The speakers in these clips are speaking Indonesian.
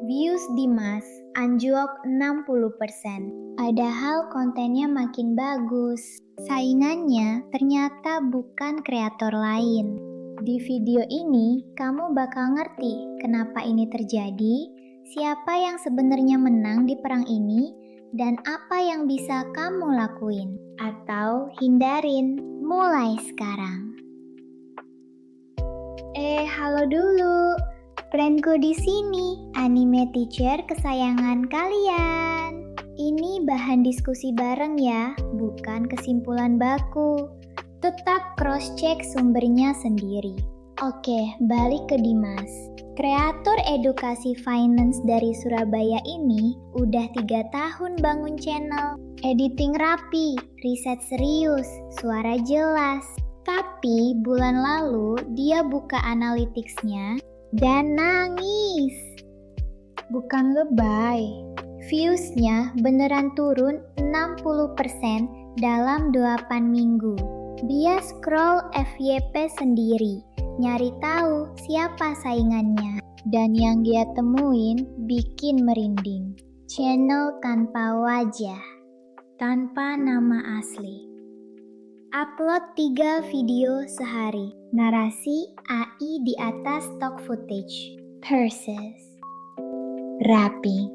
Views Dimas anjlok 60%. Padahal kontennya makin bagus. Saingannya ternyata bukan kreator lain. Di video ini, kamu bakal ngerti kenapa ini terjadi, siapa yang sebenarnya menang di perang ini, dan apa yang bisa kamu lakuin atau hindarin mulai sekarang. Halo dulu. Friendku di sini, anime teacher kesayangan kalian. Ini bahan diskusi bareng ya, bukan kesimpulan baku. Tetap cross-check sumbernya sendiri. Oke, balik ke Dimas. Kreator edukasi finance dari Surabaya ini udah 3 tahun bangun channel. Editing rapi, riset serius, suara jelas. Tapi bulan lalu dia buka analytics-nya dan nangis. Bukan lebay. Views-nya beneran turun 60% dalam 8 minggu. Dia scroll FYP sendiri, nyari tahu siapa saingannya. Dan yang dia temuin bikin merinding. Channel tanpa wajah, tanpa nama asli. Upload 3 video sehari. Narasi AI di atas stock footage. Persis. Rapi.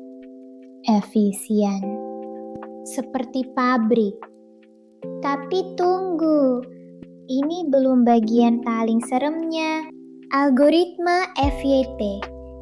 Efisien. Seperti pabrik. Tapi tunggu. Ini belum bagian paling seremnya. Algoritma FYP.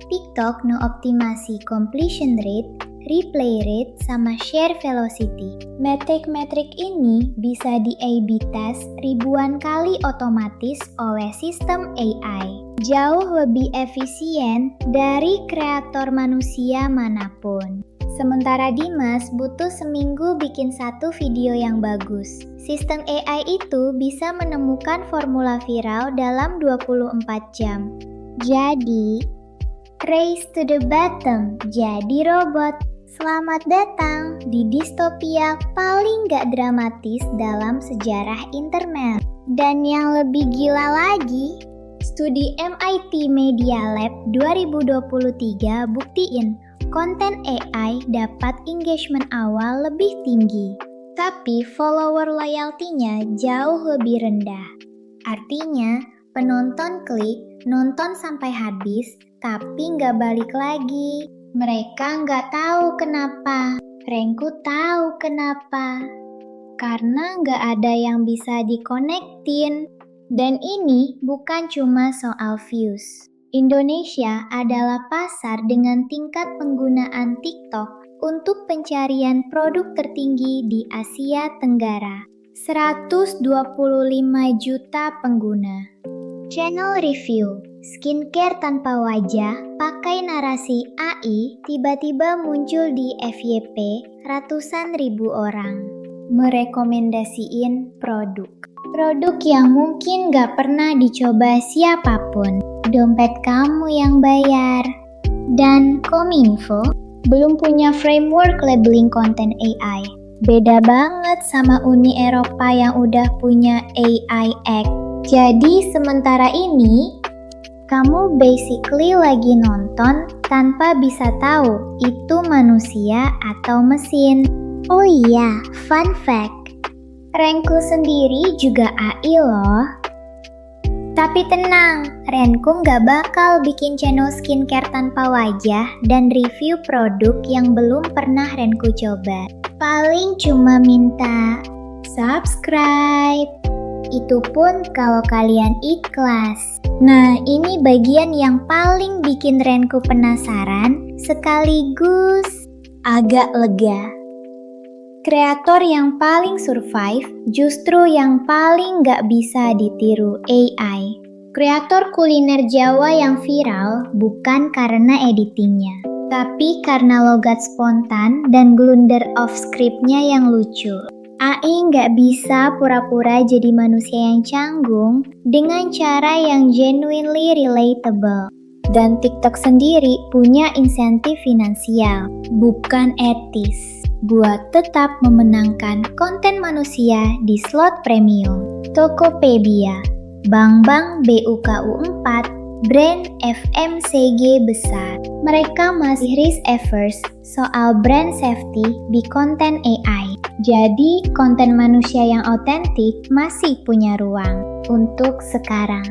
TikTok no optimasi completion rate, replay rate, sama share velocity. Metrik-metrik ini bisa di A/B test ribuan kali otomatis oleh sistem AI. Jauh lebih efisien dari kreator manusia manapun. Sementara Dimas butuh seminggu bikin 1 video yang bagus. Sistem AI itu bisa menemukan formula viral dalam 24 jam. Jadi, race to the bottom, jadi robot. Selamat datang di distopia paling gak dramatis dalam sejarah internet. Dan yang lebih gila lagi, studi MIT Media Lab 2023 buktiin konten AI dapat engagement awal lebih tinggi. Tapi follower loyalty-nya jauh lebih rendah. Artinya, penonton klik, nonton sampai habis, tapi nggak balik lagi. Mereka nggak tahu kenapa. Rankku tahu kenapa. Karena nggak ada yang bisa dikonektin. Dan ini bukan cuma soal views. Indonesia adalah pasar dengan tingkat penggunaan TikTok untuk pencarian produk tertinggi di Asia Tenggara. 125 juta pengguna. Channel review, skincare tanpa wajah, pakai narasi AI, tiba-tiba muncul di FYP ratusan ribu orang. Merekomendasiin produk. Produk yang mungkin gak pernah dicoba siapapun. Dompet kamu yang bayar. Dan Kominfo belum punya framework labeling konten AI. Beda banget sama Uni Eropa yang udah punya AI Act. Jadi sementara ini, kamu basically lagi nonton tanpa bisa tahu itu manusia atau mesin. Oh iya, fun fact. Rankku sendiri juga AI loh. Tapi tenang, Rankku nggak bakal bikin channel skincare tanpa wajah dan review produk yang belum pernah Rankku coba. Paling cuma minta subscribe. Itu pun kalau kalian ikhlas. Nah, ini bagian yang paling bikin Rankku penasaran sekaligus agak lega. Kreator yang paling survive justru yang paling gak bisa ditiru AI. Kreator kuliner Jawa yang viral bukan karena editingnya, tapi karena logat spontan dan blunder off script-nya yang lucu. AI gak bisa pura-pura jadi manusia yang canggung dengan cara yang genuinely relatable. Dan TikTok sendiri punya insentif finansial, bukan etis, buat tetap memenangkan konten manusia di slot premium. Tokopedia, Bank BUKU 4, brand FMCG besar. Mereka masih risk-averse soal brand safety di konten AI. Jadi, konten manusia yang otentik masih punya ruang untuk sekarang.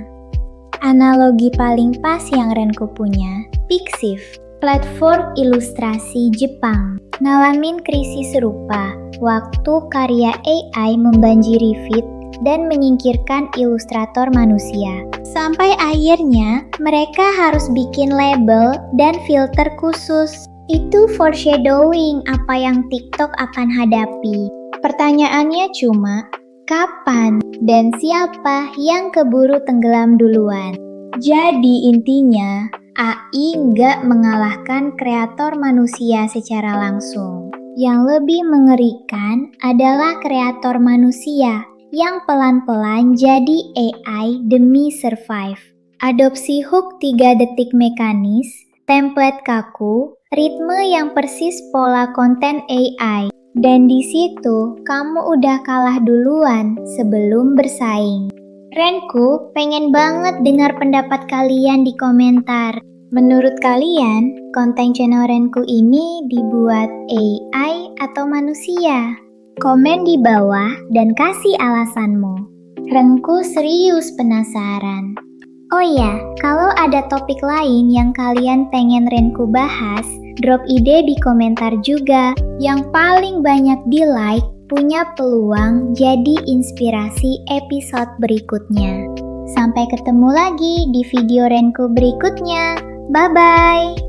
Analogi paling pas yang Renku punya, Pixiv, platform ilustrasi Jepang, ngalamin krisis serupa waktu karya AI membanjiri feed dan menyingkirkan ilustrator manusia. Sampai akhirnya mereka harus bikin label dan filter khusus. Itu foreshadowing apa yang TikTok akan hadapi. Pertanyaannya cuma, kapan dan siapa yang keburu tenggelam duluan? Jadi intinya, AI nggak mengalahkan kreator manusia secara langsung. Yang lebih mengerikan adalah kreator manusia yang pelan-pelan jadi AI demi survive. Adopsi hook 3 detik mekanis, template kaku, ritme yang persis pola konten AI. Dan di situ kamu udah kalah duluan sebelum bersaing. Renku pengen banget dengar pendapat kalian di komentar. Menurut kalian, konten channel Renku ini dibuat AI atau manusia? Komen di bawah dan kasih alasanmu. Renku serius penasaran. Oh ya, kalau ada topik lain yang kalian pengen Renku bahas, drop ide di komentar juga. Yang paling banyak di-like punya peluang jadi inspirasi episode berikutnya. Sampai ketemu lagi di video Renku berikutnya. Bye-bye!